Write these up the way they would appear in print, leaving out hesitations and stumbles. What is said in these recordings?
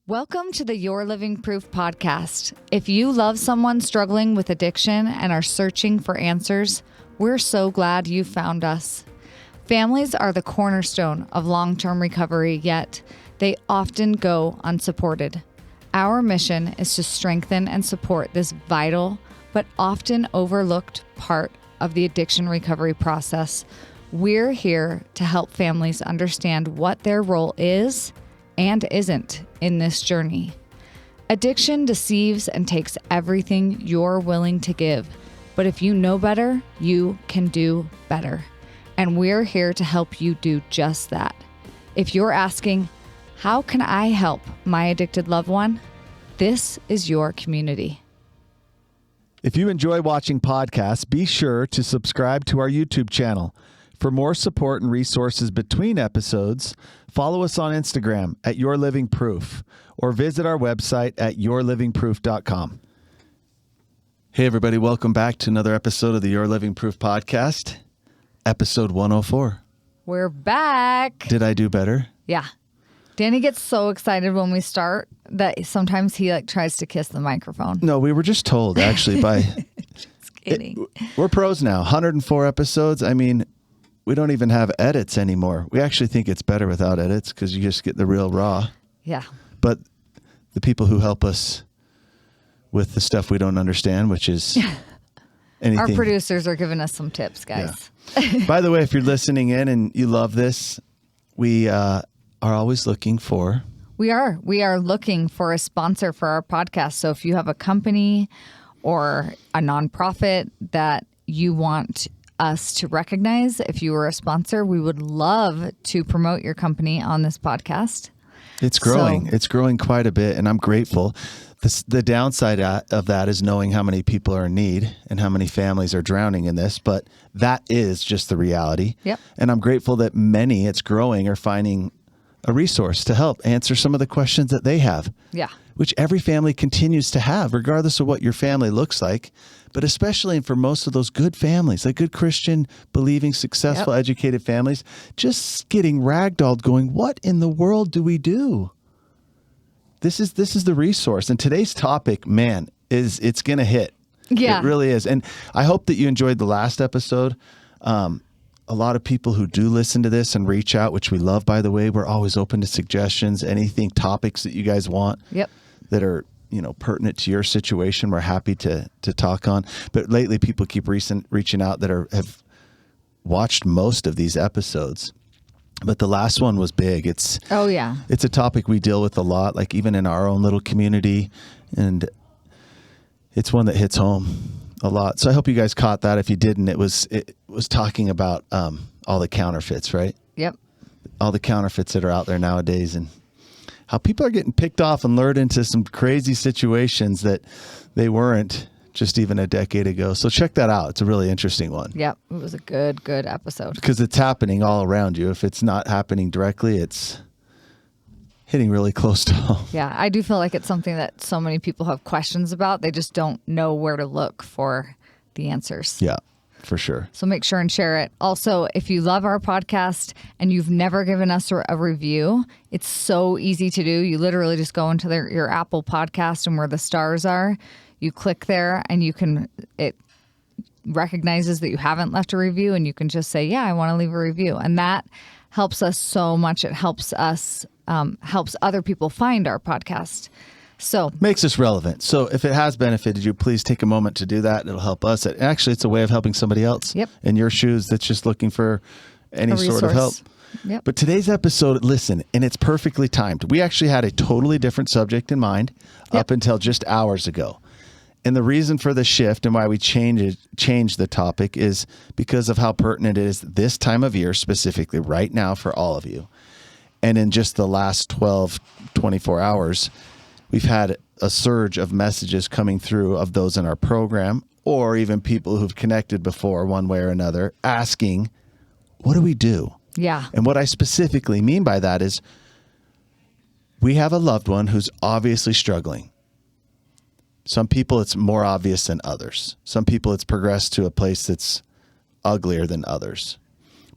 Welcome to the Your Living Proof podcast. If you love someone struggling with addiction and are searching for answers, we're so glad you found us. Families are the cornerstone of long-term recovery, yet they often go unsupported. Our mission is to strengthen and support this vital but often overlooked part of the addiction recovery process. We're here to help families understand what their role is and isn't in this journey. Addiction deceives and takes everything you're willing to give. But if you know better, you can do better. And we're here to help you do just that. If you're asking, how can I help my addicted loved one? This is your community. If you enjoy watching podcasts, be sure to subscribe to our YouTube channel. For more support and resources between episodes, follow us on Instagram at Your Living Proof or visit our website at yourlivingproof.com. Hey, everybody. Welcome back to another episode of the Your Living Proof podcast, episode 104. We're back. Did I do better? Yeah. Danny gets so excited when we start that sometimes he tries to kiss the microphone. No, we were just told actually by... Just kidding. We're pros now. 104 episodes. I mean... We don't even have edits anymore. We actually think it's better without edits because you just get the real raw. Yeah. But the people who help us with the stuff we don't understand, which is anything. Our producers are giving us some tips, guys. Yeah. By the way, if you're listening in and you love this, we are always looking for... We are looking for a sponsor for our podcast. So if you have a company or a nonprofit that you want us to recognize, if you were a sponsor, we would love to promote your company on this podcast. It's growing. It's growing quite a bit, and I'm grateful. The downside of that is knowing how many people are in need and how many families are drowning in this, but that is just the reality. Yep. And I'm grateful that many, it's growing, are finding a resource to help answer some of the questions that they have. Yeah. Which every family continues to have, regardless of what your family looks like. But especially for most of those good families, like good Christian, believing, successful, educated families, just getting ragdolled going, what in the world do we do? This is the resource. And today's topic, man, it's going to hit. Yeah. It really is. And I hope that you enjoyed the last episode. A lot of people who do listen to this and reach out, which we love, by the way, we're always open to suggestions, anything, topics that you guys want that are, pertinent to your situation. We're happy to talk on. But lately, people keep reaching out that have watched most of these episodes. But the last one was big. It's a topic we deal with a lot, like even in our own little community, and it's one that hits home a lot. So I hope you guys caught that. If you didn't, it was talking about all the counterfeits, right? Yep. All the counterfeits that are out there nowadays, and how people are getting picked off and lured into some crazy situations that they weren't just even a decade ago. So check that out. It's a really interesting one. Yep. It was a good episode. Because it's happening all around you. If it's not happening directly, it's hitting really close to home. Yeah. I do feel like it's something that so many people have questions about. They just don't know where to look for the answers. Yeah. For sure. So make sure and share it. Also, if you love our podcast and you've never given us a review, it's so easy to do. You literally just go into your Apple podcast and where the stars are, you click there and it recognizes that you haven't left a review and you can just say, yeah, I want to leave a review. And that helps us so much. It helps us, helps other people find our podcast. So makes us relevant. So if it has benefited you, please take a moment to do that. It'll help us. Actually, it's a way of helping somebody else in your shoes that's just looking for any sort of help. Yep. But today's episode, listen, and it's perfectly timed. We actually had a totally different subject in mind up until just hours ago. And the reason for the shift and why we changed the topic is because of how pertinent it is this time of year, specifically right now for all of you. And in just the last 24 hours, we've had a surge of messages coming through of those in our program or even people who've connected before one way or another asking, what do we do? Yeah. And what I specifically mean by that is we have a loved one who's obviously struggling. Some people it's more obvious than others. Some people it's progressed to a place that's uglier than others.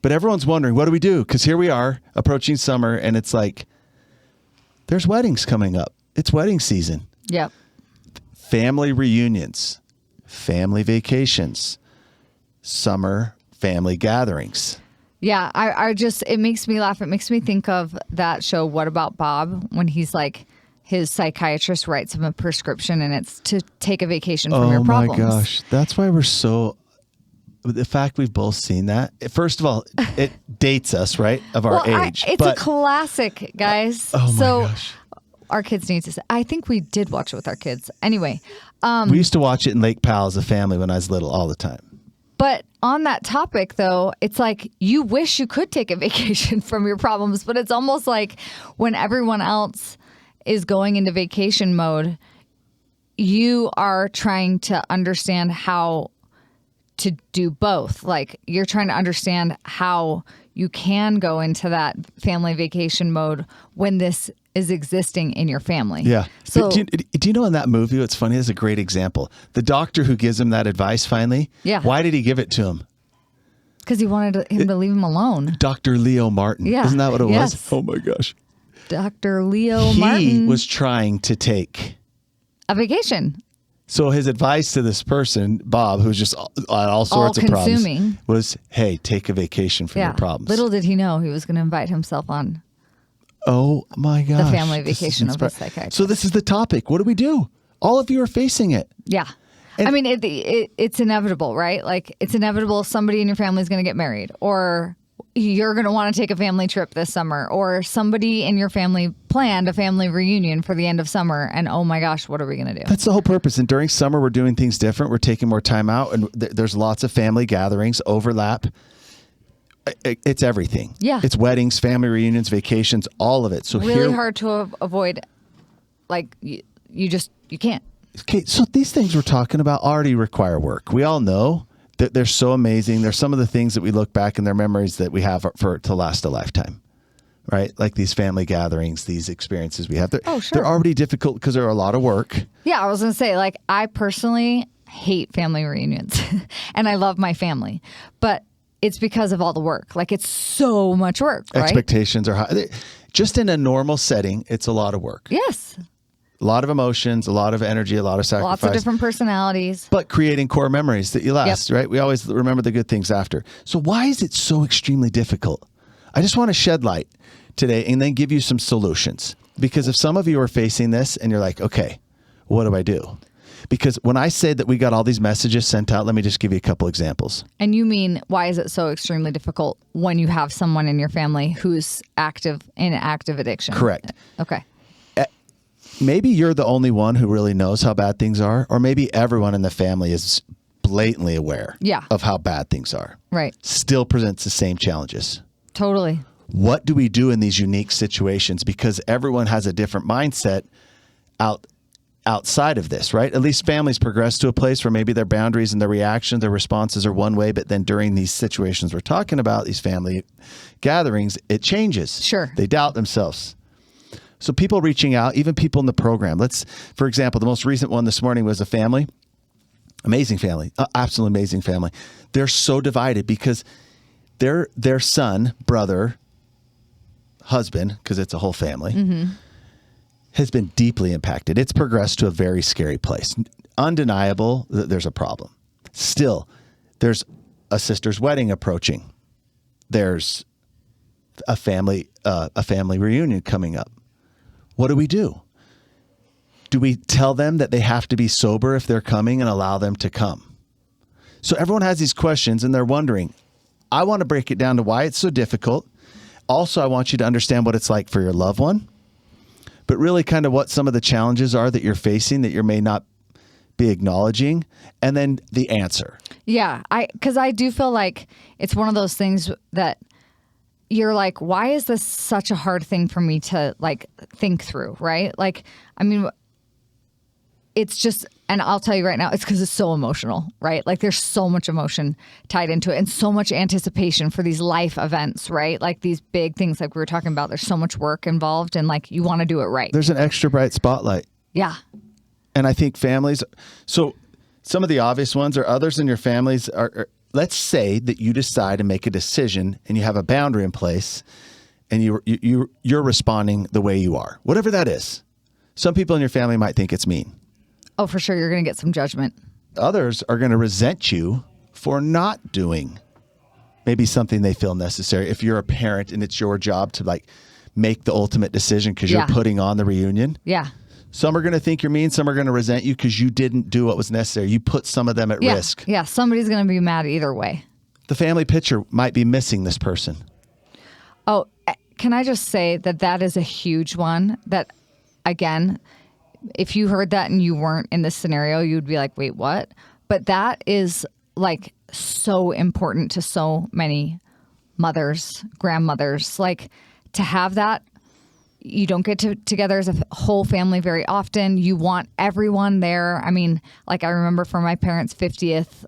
But everyone's wondering, what do we do? Because here we are approaching summer and it's like, there's weddings coming up. It's wedding season. Yep. Family reunions, family vacations, summer family gatherings. Yeah, I just, it makes me laugh. It makes me think of that show, What About Bob, when he's like, his psychiatrist writes him a prescription and it's to take a vacation from your problems. Oh my gosh. That's why we're so, the fact we've both seen that, first of all, it dates us, right? Of our age. It's a classic, guys. Oh my gosh. Our kids need to say, I think we did watch it with our kids. Anyway. We used to watch it in Lake Powell as a family when I was little all the time. But on that topic, though, it's like you wish you could take a vacation from your problems, but it's almost like when everyone else is going into vacation mode, you are trying to understand how to do both. Like you're trying to understand how you can go into that family vacation mode when this is existing in your family. Yeah. So do you know in that movie, what's funny is a great example. The doctor who gives him that advice finally. Yeah. Why did he give it to him? because he wanted him to leave him alone. Dr. Leo Martin. Yeah. Isn't that what it Yes. was? Oh my gosh. Dr. Leo He Martin. was trying to take. A vacation. So his advice to this person, Bob, who's just on all sorts of problems, All-consuming. was, hey, take a vacation from your problems. Little did he know he was going to invite himself on. Oh my gosh. family This is vacation of his inspiring. psychiatrist. So this is the topic. What do we do? All of you are facing it. Yeah. I mean, it's inevitable, right? Like, it's inevitable somebody in your family is going to get married, or you're going to want to take a family trip this summer, or somebody in your family planned a family reunion for the end of summer, and oh my gosh, what are we going to do? That's the whole purpose. And during summer, we're doing things different. We're taking more time out, and there's lots of family gatherings, overlap. It's everything. Yeah. It's weddings, family reunions, vacations, all of it. So Really hard to avoid. Like, you can't. Okay, so these things we're talking about already require work. We all know that they're so amazing. They're some of the things that we look back in their memories that we have to last a lifetime, right? Like these family gatherings, these experiences we have. Oh, sure. They're already difficult because they're a lot of work. Yeah, I was going to say, like, I personally hate family reunions and I love my family, but it's because of all the work. Like, it's so much work, right? Expectations are high. Just in a normal setting, it's a lot of work. Yes. A lot of emotions, a lot of energy, a lot of sacrifice. Lots of different personalities. But creating core memories that you last, right? We always remember the good things after. So why is it so extremely difficult? I just want to shed light today and then give you some solutions. Because if some of you are facing this and you're like, okay, what do I do? Because when I say that we got all these messages sent out, let me just give you a couple examples. And you mean, why is it so extremely difficult when you have someone in your family who's in active addiction? Correct. Okay. Maybe you're the only one who really knows how bad things are, or maybe everyone in the family is blatantly aware of how bad things are. Right. Still presents the same challenges. Totally. What do we do in these unique situations? Because everyone has a different mindset outside of this, right? At least families progress to a place where maybe their boundaries and their reactions, their responses are one way, but then during these situations we're talking about, these family gatherings, it changes. Sure. They doubt themselves. So people reaching out, even people in the program. For example, the most recent one this morning was a family, amazing family, absolutely amazing family. They're so divided because their son, brother, husband, because it's a whole family, has been deeply impacted. It's progressed to a very scary place. Undeniable that there's a problem. Still, there's a sister's wedding approaching. There's a family reunion coming up. What do we do? Do we tell them that they have to be sober if they're coming and allow them to come? So everyone has these questions and they're wondering. I want to break it down to why it's so difficult. Also, I want you to understand what it's like for your loved one, but really kind of what some of the challenges are that you're facing that you may not be acknowledging, and then the answer. Yeah, because I do feel like it's one of those things that you're like, why is this such a hard thing for me to like think through, right? Like, I mean, it's just, and I'll tell you right now, it's because it's so emotional, right? Like there's so much emotion tied into it and so much anticipation for these life events, right? Like these big things like we were talking about, there's so much work involved and like you want to do it right. There's an extra bright spotlight. Yeah. And I think families, so some of the obvious ones are others in your families are let's say that you decide to make a decision and you have a boundary in place and you're responding the way you are, whatever that is. Some people in your family might think it's mean. Oh, for sure. You're going to get some judgment. Others are going to resent you for not doing maybe something they feel necessary. If you're a parent and it's your job to like make the ultimate decision because you're putting on the reunion. Yeah. Some are going to think you're mean. Some are going to resent you because you didn't do what was necessary. You put some of them at risk. Yeah. Somebody's going to be mad either way. The family picture might be missing this person. Oh, can I just say that is a huge one that, again, if you heard that and you weren't in this scenario, you'd be like, wait, what? But that is like so important to so many mothers, grandmothers. Like to have that, you don't get together as a whole family very often. You want everyone there. I mean, like I remember for my parents' 50th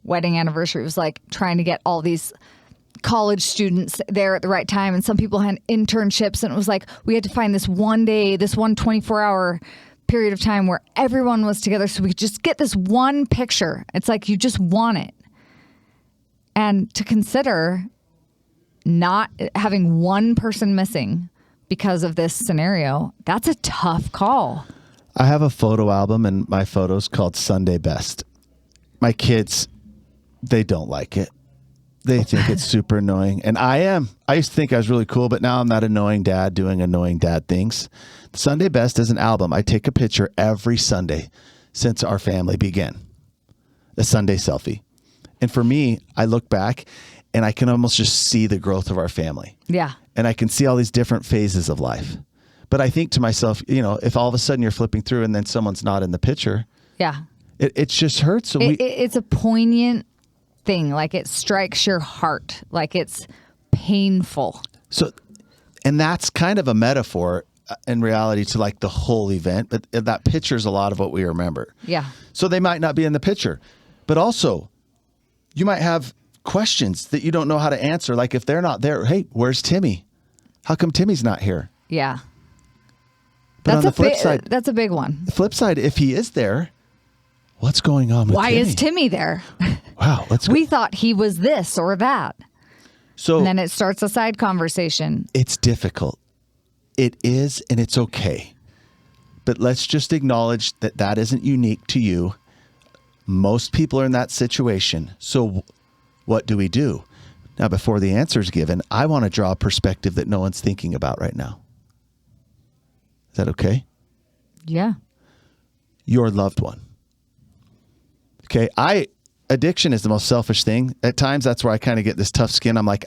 wedding anniversary, it was like trying to get all these college students there at the right time. And some people had internships and it was like, we had to find this one day, this one 24-hour period of time where everyone was together so we could just get this one picture. It's like you just want it. And to consider not having one person missing because of this scenario, that's a tough call. I have a photo album and my photos called Sunday Best. My kids, they don't like it. They think it's super annoying. And I used to think I was really cool, but now I'm that annoying dad doing annoying dad things. Sunday Best is an album. I take a picture every Sunday since our family began. A Sunday selfie. And for me, I look back and I can almost just see the growth of our family. Yeah. And I can see all these different phases of life. But I think to myself, you know, if all of a sudden you're flipping through and then someone's not in the picture, yeah, it just hurts. So it's a poignant thing. Like it strikes your heart. Like it's painful. So, and that's kind of a metaphor in reality to like the whole event, but that picture is a lot of what we remember. Yeah. So they might not be in the picture, but also you might have questions that you don't know how to answer. Like if they're not there, hey, where's Timmy? How come Timmy's not here? Yeah. But on the flip side, that's a big one. The flip side, if he is there, what's going on with Why Timmy? is Timmy there? Wow. Let's go. We thought he was this or that. So and then it starts a side conversation. It's difficult. It is, and it's okay. But let's just acknowledge that that isn't unique to you. Most people are in that situation. So what do we do? Now, before the answer is given, I want to draw a perspective that no one's thinking about right now. Is that okay? Yeah. Your loved one. Okay. Addiction is the most selfish thing. At times, that's where I kind of get this tough skin. I'm like,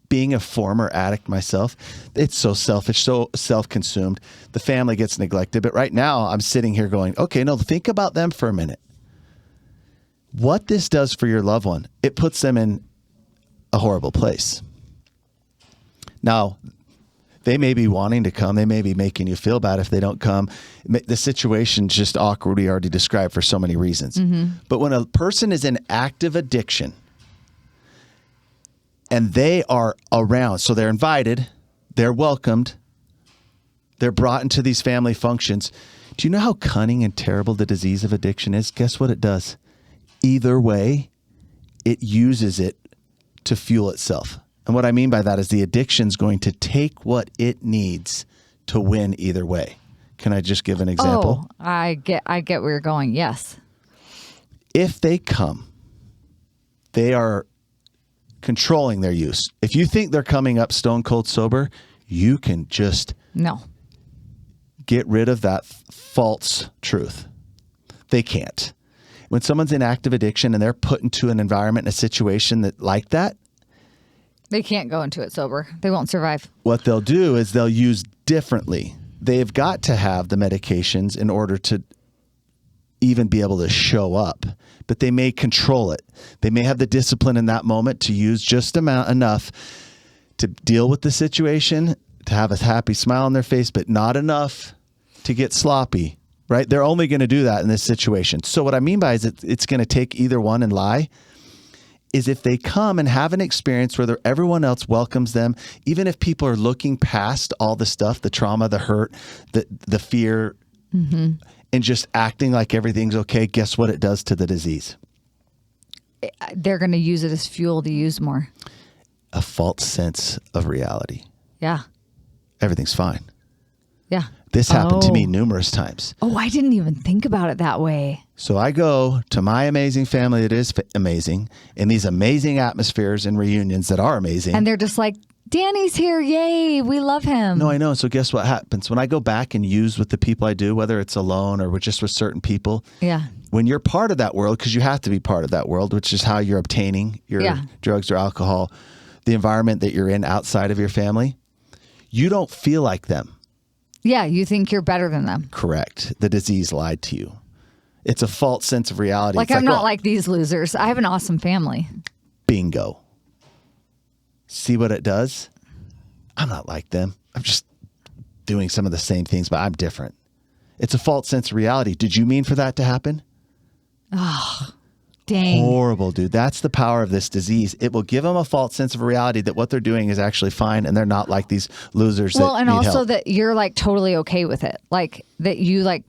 being a former addict myself, it's so selfish, so self-consumed. The family gets neglected. But right now, I'm sitting here going, okay, no, think about them for a minute. What this does for your loved one, it puts them in a horrible place. Now, they may be wanting to come. They may be making you feel bad if they don't come. The situation's just awkward. We already described for so many reasons. Mm-hmm. But when a person is in active addiction and they are around, so they're invited, they're welcomed, they're brought into these family functions. Do you know how cunning and terrible the disease of addiction is? Guess what it does? Either way, it uses it to fuel itself. And what I mean by that is the addiction's going to take what it needs to win either way. Can I just give an example? Oh, I get where you're going. Yes. If they come, they are controlling their use. If you think they're coming up stone cold sober, you can just get rid of that false truth. They can't. When someone's in active addiction and they're put into an environment, a situation that like that, they can't go into it sober. They won't survive. What they'll do is they'll use differently. They've got to have the medications in order to even be able to show up, but they may control it. They may have the discipline in that moment to use just enough to deal with the situation, to have a happy smile on their face, but not enough to get sloppy, right? They're only going to do that in this situation. So what I mean by is it's going to take either one and lie. Is if they come and have an experience where everyone else welcomes them, even if people are looking past all the stuff, the trauma, the hurt, the fear, mm-hmm. and just acting like everything's okay, guess what it does to the disease? They're going to use it as fuel to use more. A false sense of reality. Yeah. Everything's fine. Yeah. This happened to me numerous times. Oh, I didn't even think about it that way. So I go to my amazing family that is amazing in these amazing atmospheres and reunions that are amazing. And they're just like, Danny's here. Yay. We love him. No, I know. So guess what happens? When I go back and use with the people I do, whether it's alone or just with certain people, Yeah. when you're part of that world, because you have to be part of that world, which is how you're obtaining your drugs or alcohol, the environment that you're in outside of your family, you don't feel like them. Yeah, you think you're better than them. Correct. The disease lied to you. It's a false sense of reality. Like, I'm not like these losers. I have an awesome family. Bingo. See what it does? I'm not like them. I'm just doing some of the same things, but I'm different. It's a false sense of reality. Did you mean for that to happen? Oh, dang. Horrible, dude. That's the power of this disease. It will give them a false sense of reality that what they're doing is actually fine and they're not like these losers Well, that and need also help. that you're like totally okay with it. Like that you like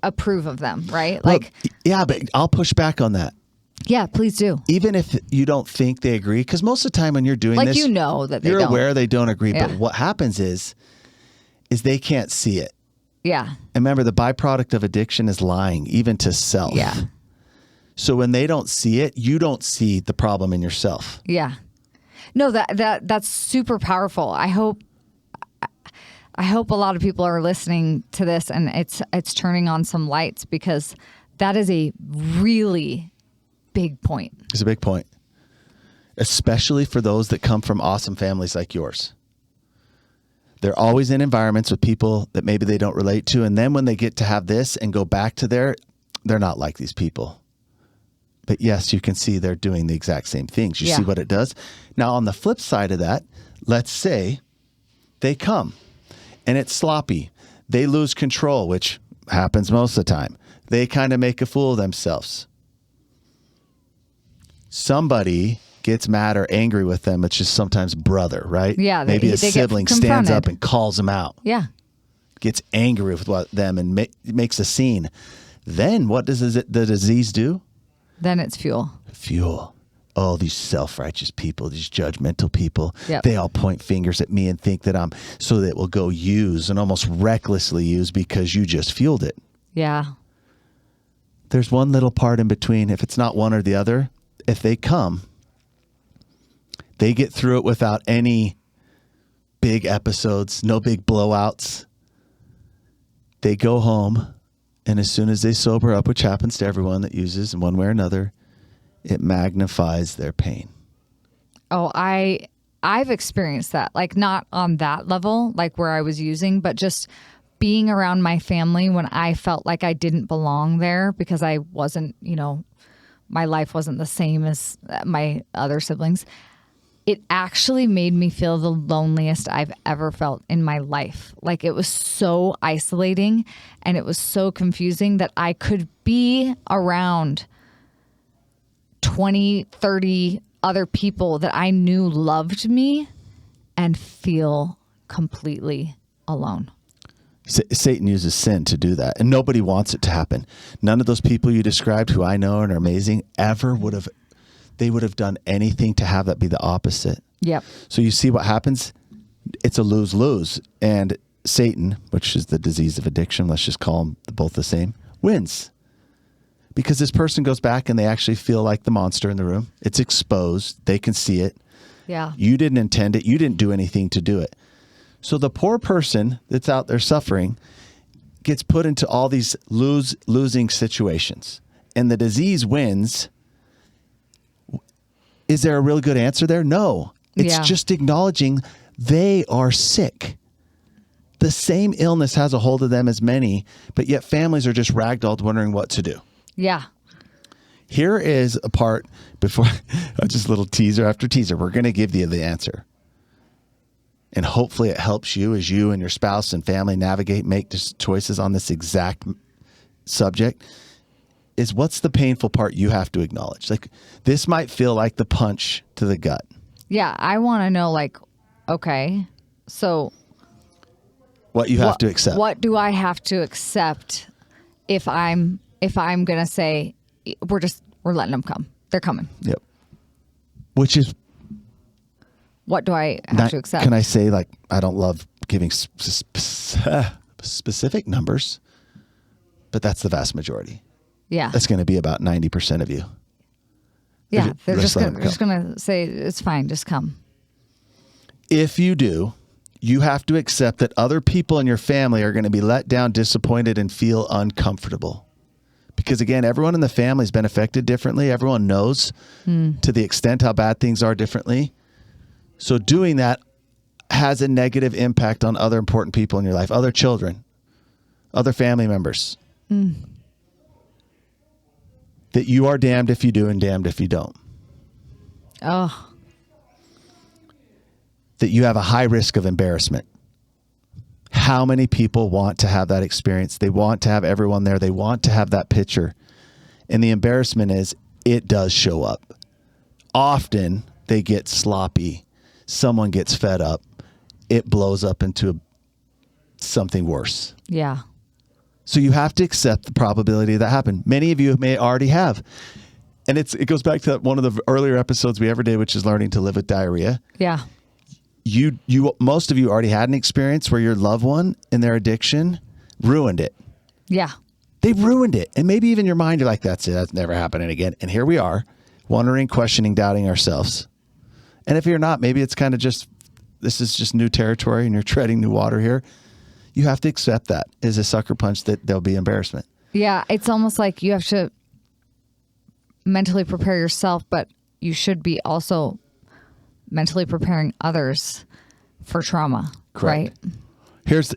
approve of them, right? Well, Like, yeah, but I'll push back on that. yeah, please do. Even if you don't think they agree, because most of the time when you're doing Like, this, you know that they you're don't. aware they don't agree. Yeah. But what happens is they can't see it. Yeah. And remember, the byproduct of addiction is lying, even to self. Yeah. So when they don't see it, you don't see the problem in yourself. Yeah. No, that's super powerful. I hope a lot of people are listening to this and it's turning on some lights, because that is a really big point. It's a big point, especially for those that come from awesome families like yours. They're always in environments with people that maybe they don't relate to. And then when they get to have this and go back to they're not like these people. But yes, you can see they're doing the exact same things. You see what it does? Now, on the flip side of that, let's say they come and it's sloppy. They lose control, which happens most of the time. They kind of make a fool of themselves. Somebody gets mad or angry with them. It's just sometimes brother, right? Yeah. Maybe a they sibling get stands up confronted. and calls them out. Yeah. Gets angry with them and makes a scene. Then what does the disease do? Then it's fuel. Fuel. Oh, these self-righteous people, these judgmental people, Yep. they all point fingers at me and think that I'm, so that we'll go use and almost recklessly use because you just fueled it. Yeah. There's one little part in between. If it's not one or the other, if they come, they get through it without any big episodes, no big blowouts. They go home, and as soon as they sober up, which happens to everyone that uses in one way or another, it magnifies their pain. Oh, I've experienced that. Like, not on that level, like where I was using, but just being around my family when I felt like I didn't belong there because I wasn't, my life wasn't the same as my other siblings. It actually made me feel the loneliest I've ever felt in my life. Like, it was so isolating and it was so confusing that I could be around 20, 30 other people that I knew loved me and feel completely alone. Satan uses sin to do that, and nobody wants it to happen. None of those people you described who I know and are amazing ever would have done anything to have that be the opposite. Yep. So you see what happens? It's a lose-lose. And Satan, which is the disease of addiction, let's just call them both the same, wins. Because this person goes back and they actually feel like the monster in the room. It's exposed. They can see it. Yeah. You didn't intend it. You didn't do anything to do it. So the poor person that's out there suffering gets put into all these losing situations. And the disease wins. Is there a real good answer there? No. It's just acknowledging they are sick. The same illness has a hold of them as many, but yet families are just ragdolled wondering what to do. Yeah. Here is a part before, just a little teaser after teaser. We're going to give you the answer. And hopefully it helps you as you and your spouse and family make choices on this exact subject. Is what's the painful part you have to acknowledge? Like, this might feel like the punch to the gut. Yeah. I want to know, like, okay, so What you have to accept. What do I have to accept if I'm going to say, we're letting them come. They're coming. Yep. Which is, What do I have to accept? can I say, like, I don't love giving specific numbers, but that's the vast majority. Yeah. That's going to be about 90% of you. Yeah. They're just let 'em go. going to say, it's fine. Just come. If you do, you have to accept that other people in your family are going to be let down, disappointed, and feel uncomfortable. Because again, everyone in the family has been affected differently. Everyone knows to the extent how bad things are differently. So doing that has a negative impact on other important people in your life, other children, other family members. That you are damned if you do and damned if you don't. Oh, that you have a high risk of embarrassment. How many people want to have that experience? They want to have everyone there. They want to have that picture. And the embarrassment is it does show up. Often they get sloppy. Someone gets fed up. It blows up into something worse. yeah. So you have to accept the probability of that happen. Many of you may already have. And it goes back to one of the earlier episodes we ever did, which is learning to live with diarrhea. Yeah. Most of you already had an experience where your loved one in their addiction ruined it. Yeah. They ruined it. And maybe even your mind, you're like, that's it. That's never happening again. And here we are, wondering, questioning, doubting ourselves. And if you're not, maybe it's kind of just, this is just new territory and you're treading new water here. You have to accept that as a sucker punch that there'll be embarrassment. Yeah. It's almost like you have to mentally prepare yourself, but you should be also mentally preparing others for trauma. Correct. Right?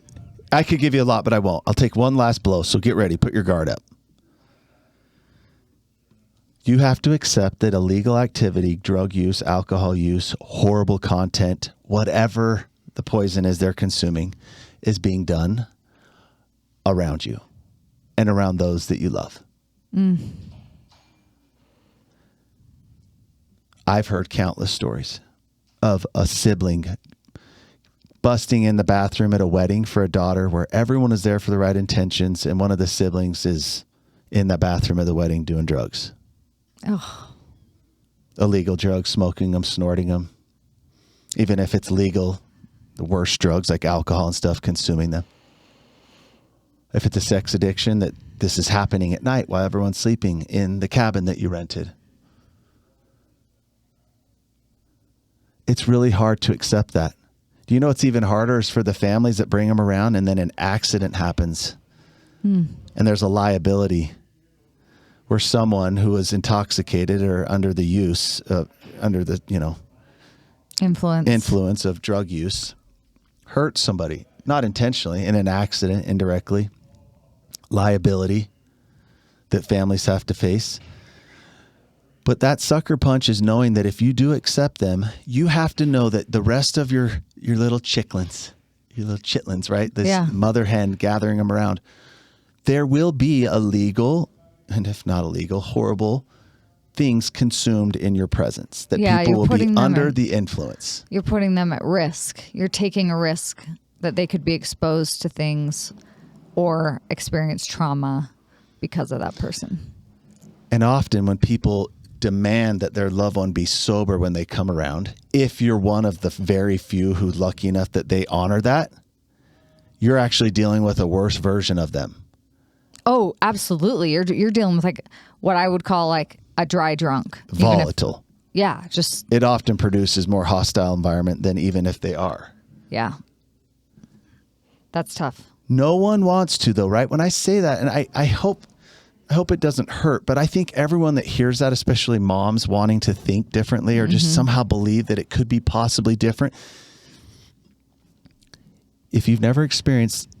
I could give you a lot, but I won't. I'll take one last blow. So get ready. Put your guard up. You have to accept that illegal activity, drug use, alcohol use, horrible content, whatever the poison is they're consuming, is being done around you and around those that you love. I've heard countless stories of a sibling busting in the bathroom at a wedding for a daughter where everyone is there for the right intentions and one of the siblings is in the bathroom of the wedding doing drugs. Oh. Illegal drugs, smoking them, snorting them. Even if it's legal, the worst drugs like alcohol and stuff, consuming them. If it's a sex addiction, that this is happening at night while everyone's sleeping in the cabin that you rented. It's really hard to accept that. Do you know what's even harder is for the families that bring them around and then an accident happens and there's a liability where someone who is intoxicated or under the use, under the, influence of drug use hurts somebody, not intentionally, in an accident, indirectly. Liability that families have to face. But that sucker punch is knowing that if you do accept them, you have to know that the rest of your little chicklins, right? This mother hen gathering them around, there will be illegal, and if not illegal, horrible things consumed in your presence that people will be under the influence. You're putting them at risk. You're taking a risk that they could be exposed to things or experience trauma because of that person. And often when people demand that their loved one be sober when they come around, if you're one of the very few who's lucky enough that they honor that, you're actually dealing with a worse version of them. Oh, absolutely. You're dealing with like what I would call like a dry drunk. Volatile. It often produces more hostile environment than even if they are. Yeah. That's tough. No one wants to though, right? When I say that, and I hope it doesn't hurt, but I think everyone that hears that, especially moms wanting to think differently or just somehow believe that it could be possibly different. If you've never experienced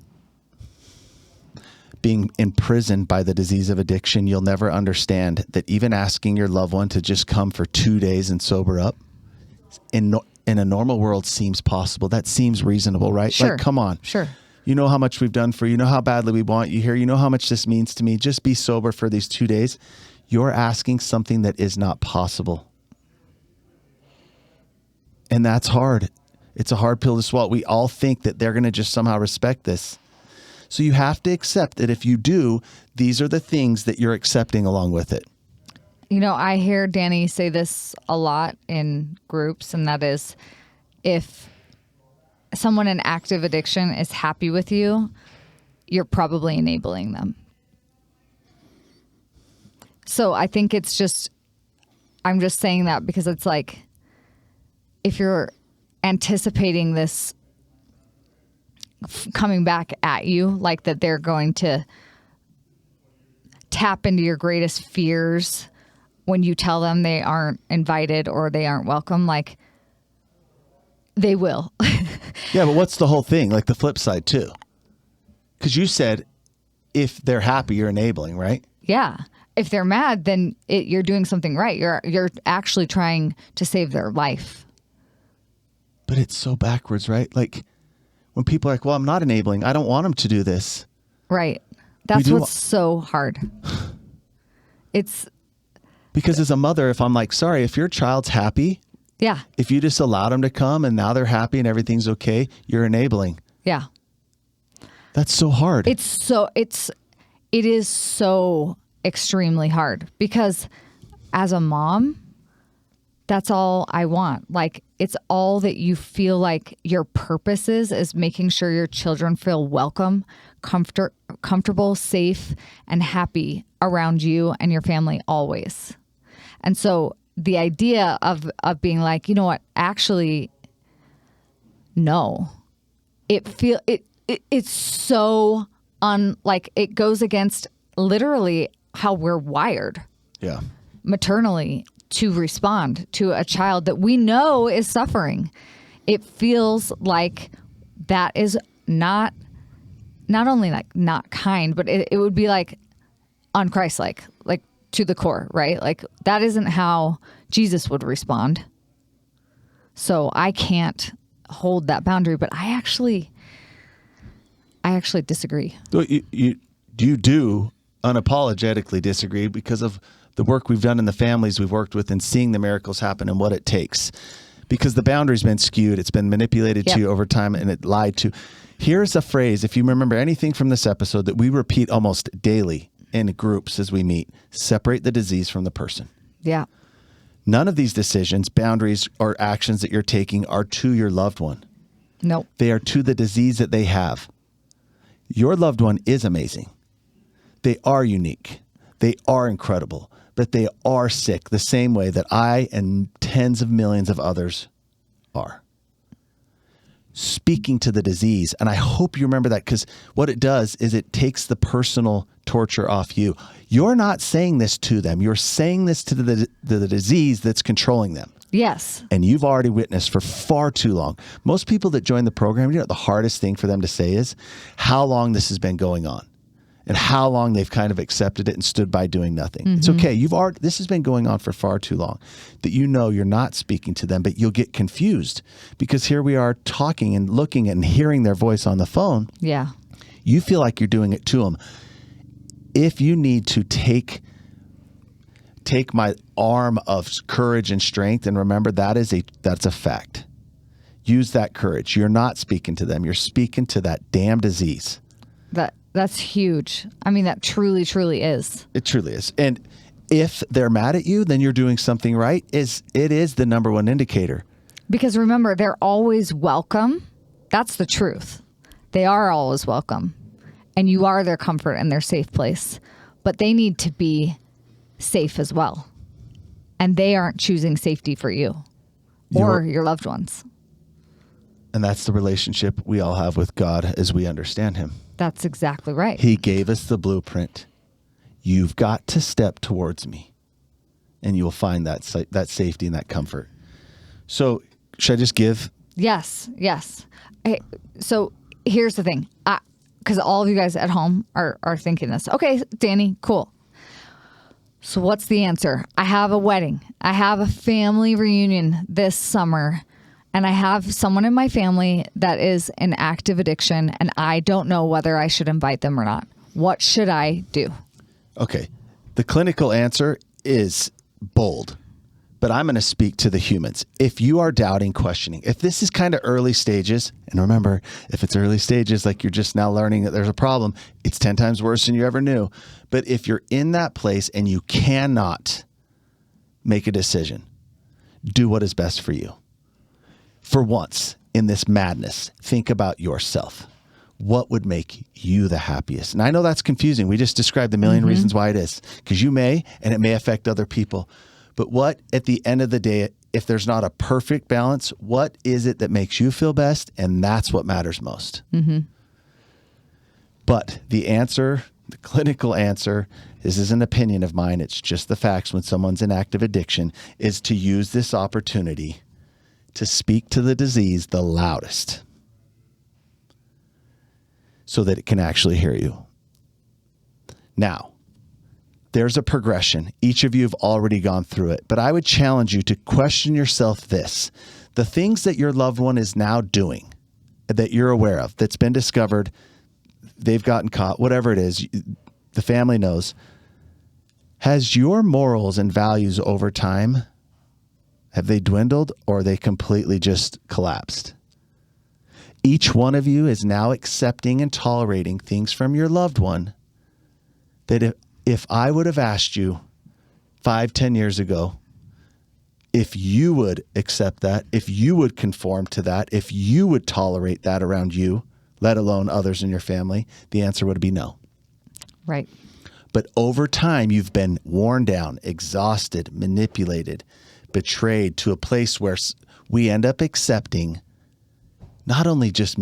being imprisoned by the disease of addiction, you'll never understand that even asking your loved one to just come for 2 days and sober up in a normal world seems possible. That seems reasonable, right? Sure. Like, come on. Sure. You know how much we've done for you. You know how badly we want you here. You know how much this means to me. Just be sober for these 2 days. You're asking something that is not possible. And that's hard. It's a hard pill to swallow. We all think that they're going to just somehow respect this. So you have to accept that if you do, these are the things that you're accepting along with it. You know, I hear Danny say this a lot in groups, and that is if someone in active addiction is happy with you, you're probably enabling them. So I think I'm just saying that because it's like, if you're anticipating this coming back at you, like that they're going to tap into your greatest fears when you tell them they aren't invited or they aren't welcome, like they will. Yeah, but what's the whole thing? Like the flip side too. Because you said if they're happy, you're enabling, right? Yeah. If they're mad, then you're doing something right. You're actually trying to save their life. But it's so backwards, right? Like when people are like, well, I'm not enabling. I don't want them to do this. Right. That's what's so hard. It's because as a mother, if I'm like, sorry, if your child's happy, yeah, if you just allowed them to come and now they're happy and everything's okay, you're enabling. Yeah. That's so hard. It is so extremely hard because as a mom, that's all I want. Like, it's all that you feel like your purpose is making sure your children feel welcome, comfortable, safe, and happy around you and your family always. And so the idea of being like, you know what, actually, no, it's so like it goes against literally how we're wired. Yeah. Maternally to respond to a child that we know is suffering. It feels like that is not only like not kind, but it would be like un-Christ-like, like to the core, right? Like that isn't how Jesus would respond. So I can't hold that boundary, but I actually disagree. You do unapologetically disagree because of the work we've done in the families we've worked with and seeing the miracles happen and what it takes. Because the boundary's been skewed, it's been manipulated to you over time, and it lied to. Here's a phrase, if you remember anything from this episode, that we repeat almost daily in groups as we meet: separate the disease from the person. Yeah. None of these decisions, boundaries, or actions that you're taking are to your loved one. Nope. They are to the disease that they have. Your loved one is amazing. They are unique. They are incredible. But they are sick the same way that I and tens of millions of others are. Speaking to the disease, and I hope you remember that, because what it does is it takes the personal torture off you. You're not saying this to them. You're saying this to the disease that's controlling them. Yes. And you've already witnessed for far too long. Most people that join the program, you know what the hardest thing for them to say is? How long this has been going on. And how long they've kind of accepted it and stood by doing nothing. Mm-hmm. It's okay. This has been going on for far too long that you know you're not speaking to them, but you'll get confused because here we are talking and looking and hearing their voice on the phone. Yeah. You feel like you're doing it to them. If you need to take my arm of courage and strength, and remember that's a fact. Use that courage. You're not speaking to them. You're speaking to that damn disease. That's huge. I mean, that truly, truly is. It truly is. And if they're mad at you, then you're doing something right. It is the number one indicator. Because remember, they're always welcome. That's the truth. They are always welcome. And you are their comfort and their safe place. But they need to be safe as well. And they aren't choosing safety for you or your loved ones. And that's the relationship we all have with God as we understand him. That's exactly right. He gave us the blueprint. You've got to step towards me, and you'll find that safety and that comfort. So should I just give? Yes. Hey, so here's the thing. Because all of you guys at home are thinking this. Okay, Danny, cool. So what's the answer? I have a wedding. I have a family reunion this summer. And I have someone in my family that is in active addiction, and I don't know whether I should invite them or not. What should I do? Okay. The clinical answer is bold, but I'm going to speak to the humans. If you are doubting, questioning, if this is kind of early stages, and remember, if it's early stages, like you're just now learning that there's a problem, it's 10 times worse than you ever knew. But if you're in that place and you cannot make a decision, do what is best for you. For once, in this madness, think about yourself. What would make you the happiest? And I know that's confusing. We just described the million reasons why it is, because you may, and it may affect other people. But what, at the end of the day, if there's not a perfect balance, what is it that makes you feel best? And that's what matters most. But the answer, the clinical answer, this is an opinion of mine. It's just the facts when someone's in active addiction, is to use this opportunity to speak to the disease the loudest so that it can actually hear you. Now, there's a progression. Each of you have already gone through it, but I would challenge you to question yourself this. The things that your loved one is now doing that you're aware of, that's been discovered, they've gotten caught, whatever it is, the family knows. Has your morals and values over time, have they dwindled or are they completely just collapsed? Each one of you is now accepting and tolerating things from your loved one that if I would have asked you 5-10 years ago, if you would accept that, if you would conform to that, if you would tolerate that around you, let alone others in your family, the answer would be no. Right. But over time, you've been worn down, exhausted, manipulated, betrayed to a place where we end up accepting not only just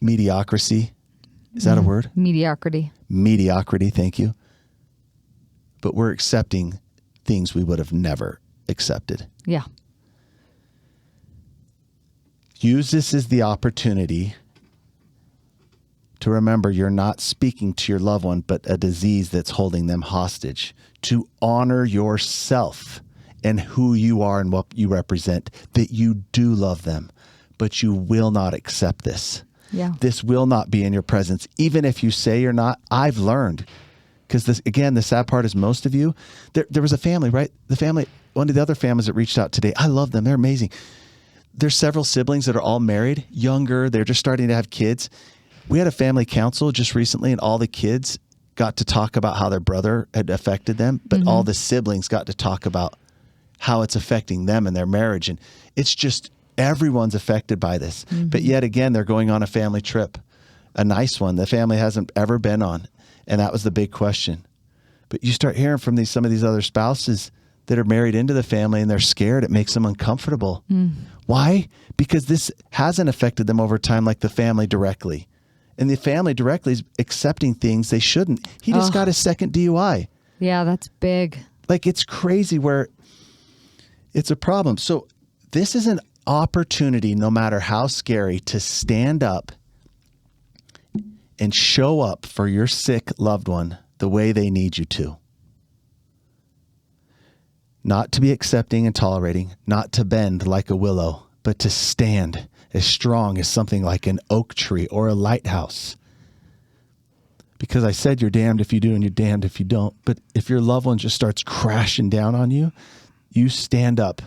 mediocrity. Is that a word? Mediocrity. Mediocrity, thank you. But we're accepting things we would have never accepted. Yeah. Use this as the opportunity to remember you're not speaking to your loved one, but a disease that's holding them hostage. To honor yourself and who you are and what you represent, that you do love them, but you will not accept this. Yeah. This will not be in your presence. Even if you say you're not, I've learned. Because this, again, the sad part is most of you, there was a family, right? The family, one of the other families that reached out today, I love them. They're amazing. There's several siblings that are all married, younger. They're just starting to have kids. We had a family council just recently, and all the kids got to talk about how their brother had affected them, but all the siblings got to talk about how it's affecting them and their marriage. And it's just, everyone's affected by this. But yet again, they're going on a family trip, a nice one the family hasn't ever been on. And that was the big question. But you start hearing from some of these other spouses that are married into the family and they're scared. It makes them uncomfortable. Why? Because this hasn't affected them over time like the family directly. And the family directly is accepting things they shouldn't. He just got his second DUI. Yeah, that's big. Like, it's crazy where it's a problem. So this is an opportunity, no matter how scary, to stand up and show up for your sick loved one the way they need you to. Not to be accepting and tolerating, not to bend like a willow, but to stand as strong as something like an oak tree or a lighthouse. Because I said you're damned if you do and you're damned if you don't. But if your loved one just starts crashing down on you, you stand up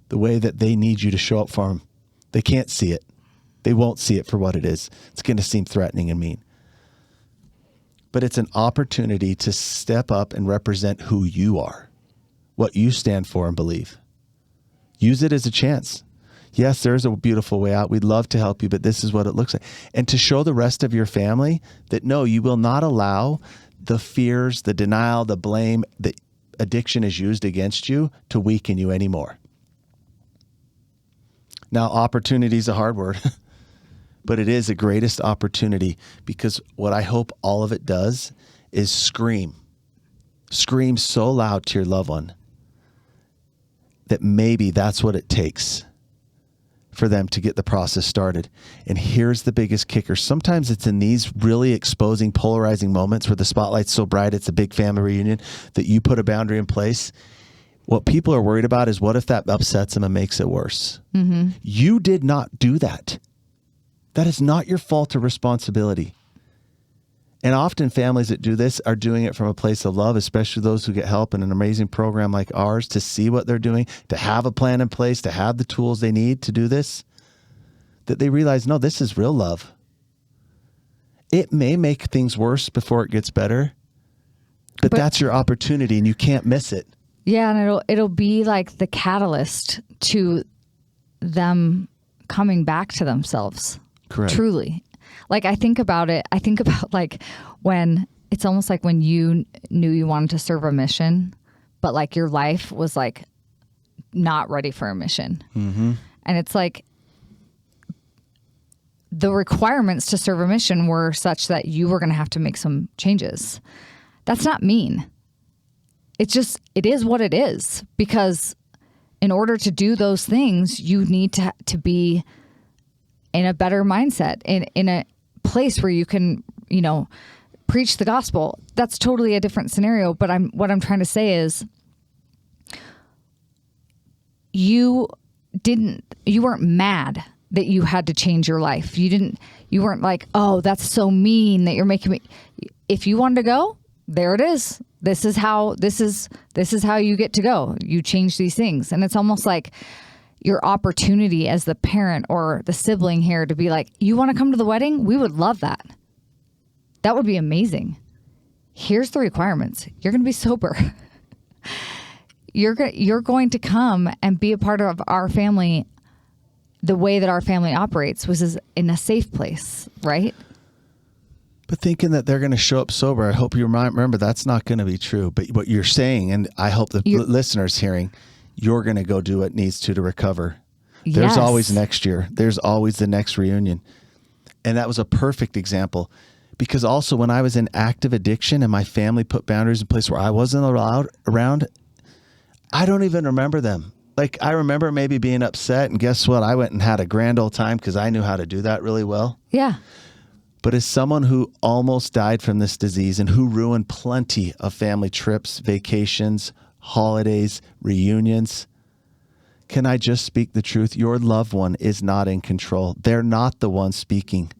the way that they need you to show up for them. They can't see it. They won't see it for what it is. It's going to seem threatening and mean. But it's an opportunity to step up and represent who you are, what you stand for and believe. Use it as a chance. Yes, there's a beautiful way out. We'd love to help you, but this is what it looks like. And to show the rest of your family that no, you will not allow the fears, the denial, the blame that addiction is used against you to weaken you anymore. Now, opportunity is a hard word, but it is the greatest opportunity, because what I hope all of it does is scream so loud to your loved one that maybe that's what it takes for them to get the process started. And here's the biggest kicker. Sometimes it's in these really exposing, polarizing moments where the spotlight's so bright, it's a big family reunion, that you put a boundary in place. What people are worried about is, what if that upsets them and makes it worse? You did not do that. That is not your fault or responsibility. And often families that do this are doing it from a place of love, especially those who get help in an amazing program like ours, to see what they're doing, to have a plan in place, to have the tools they need to do this, that they realize, no, this is real love. It may make things worse before it gets better, but that's your opportunity and you can't miss it. Yeah, and it'll be like the catalyst to them coming back to themselves. Correct. Truly. Like, I think about it. I think about like when it's almost like when you knew you wanted to serve a mission, but like your life was like not ready for a mission. Mm-hmm. And it's like the requirements to serve a mission were such that you were going to have to make some changes. That's not mean. It's just, it is what it is, because in order to do those things, you need to be in a better mindset, in a place where you can, preach the gospel. That's totally a different scenario. But what I'm trying to say is you weren't mad that you had to change your life. You weren't like, oh, that's so mean that you're making me. If you wanted to go, there it is. This is how you get to go. You change these things. And it's almost like your opportunity as the parent or the sibling here to be like, you want to come to the wedding? We would love that. That would be amazing. Here's the requirements. You're going to be sober. You're going to come and be a part of our family the way that our family operates, which is in a safe place, right? But thinking that they're going to show up sober, I hope you remember that's not going to be true. But what you're saying, and I hope the listeners hearing, you're going to go do what needs to recover. There's always next year. There's always the next reunion. And that was a perfect example. Because also when I was in active addiction and my family put boundaries in place where I wasn't allowed around, I don't even remember them. Like, I remember maybe being upset, and guess what? I went and had a grand old time because I knew how to do that really well. Yeah. But as someone who almost died from this disease and who ruined plenty of family trips, vacations, holidays, reunions, can I just speak the truth? Your loved one is not in control. They're not the one speaking.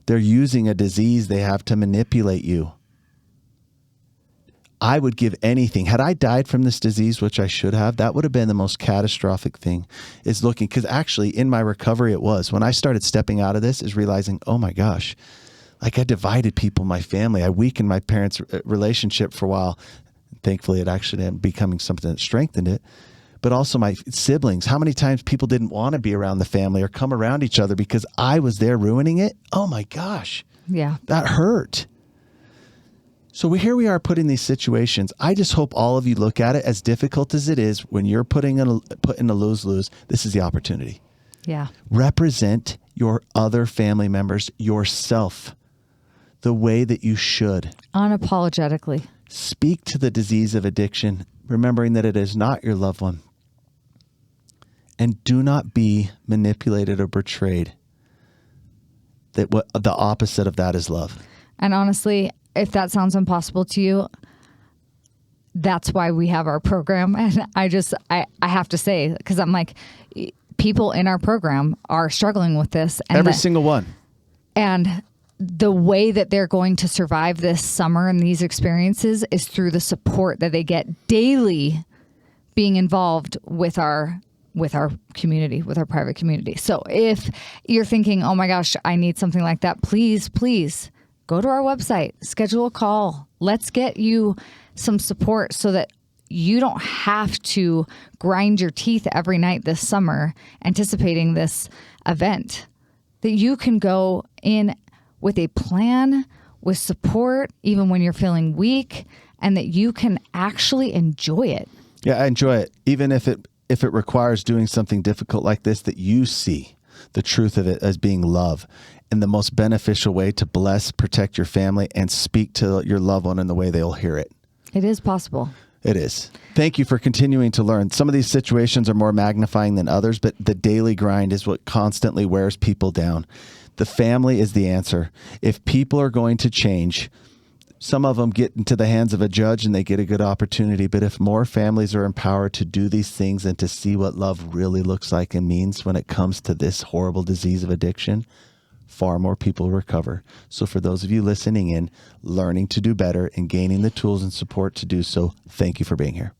They're using a disease they have to manipulate you. I would give anything. Had I died from this disease, which I should have, that would have been the most catastrophic thing, is looking, because actually in my recovery it was. When I started stepping out of this, is realizing, oh my gosh, like I divided people in my family. I weakened my parents' relationship for a while. Thankfully, it actually ended up becoming something that strengthened it. But also my siblings. How many times people didn't want to be around the family or come around each other because I was there ruining it? Oh my gosh. Yeah. That hurt. So here we are putting these situations. I just hope all of you look at it, as difficult as it is when you're put in a lose-lose. This is the opportunity. Yeah. Represent your other family members, yourself, the way that you should. Unapologetically. Speak to the disease of addiction, remembering that it is not your loved one. And do not be manipulated or betrayed. That what the opposite of that is love. And honestly, if that sounds impossible to you, that's why we have our program. And I have to say, because I'm like, people in our program are struggling with this. And every single one. And the way that they're going to survive this summer and these experiences is through the support that they get daily being involved with our community, with our private community. So if you're thinking, oh my gosh, I need something like that, please go to our website, schedule a call. Let's get you some support so that you don't have to grind your teeth every night this summer anticipating this event. That you can go in with a plan, with support, even when you're feeling weak, and that you can actually enjoy it. Yeah, I enjoy it. Even if it requires doing something difficult like this, that you see the truth of it as being love and the most beneficial way to bless, protect your family, and speak to your loved one in the way they'll hear it. It is possible. It is. Thank you for continuing to learn. Some of these situations are more magnifying than others, but the daily grind is what constantly wears people down. The family is the answer. If people are going to change, some of them get into the hands of a judge and they get a good opportunity. But if more families are empowered to do these things and to see what love really looks like and means when it comes to this horrible disease of addiction, far more people recover. So for those of you listening in, learning to do better and gaining the tools and support to do so, thank you for being here.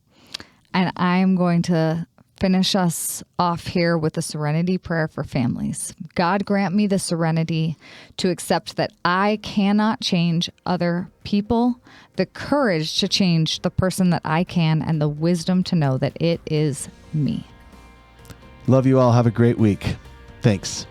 And I'm going to finish us off here with a serenity prayer for families. God, grant me the serenity to accept that I cannot change other people, the courage to change the person that I can, and the wisdom to know that it is me. Love you all. Have a great week. Thanks.